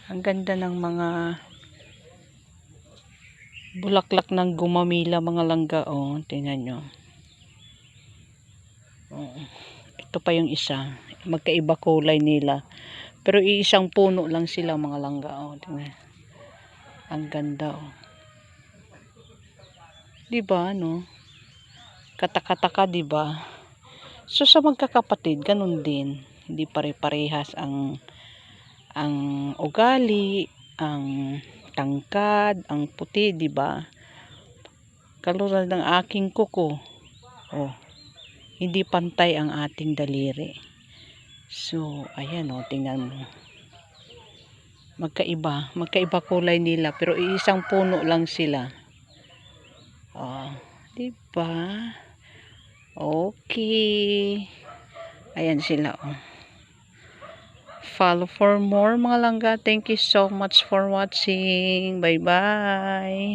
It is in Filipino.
Ang ganda ng mga bulaklak ng gumamila, mga langga. Oh, tingnan nyo. Oh, ito pa yung isa. Magkaiba kulay nila. Pero iisang puno lang sila, mga langga. Oh, tingnan. Ang ganda, oh. Diba, no? Katakataka, diba? So, sa magkakapatid, ganun din. Hindi pare-parehas ang ugali, ang tangkad, ang puti, di ba? Katulad ng aking kuko. Oh, hindi pantay ang ating daliri. So, ayan oh, tingnan mo. Magkaiba kulay nila, pero iisang puno lang sila. Oh, di ba? Okay. Ayan sila oh. Follow for more, mga langga. Thank you so much for watching. Bye-bye.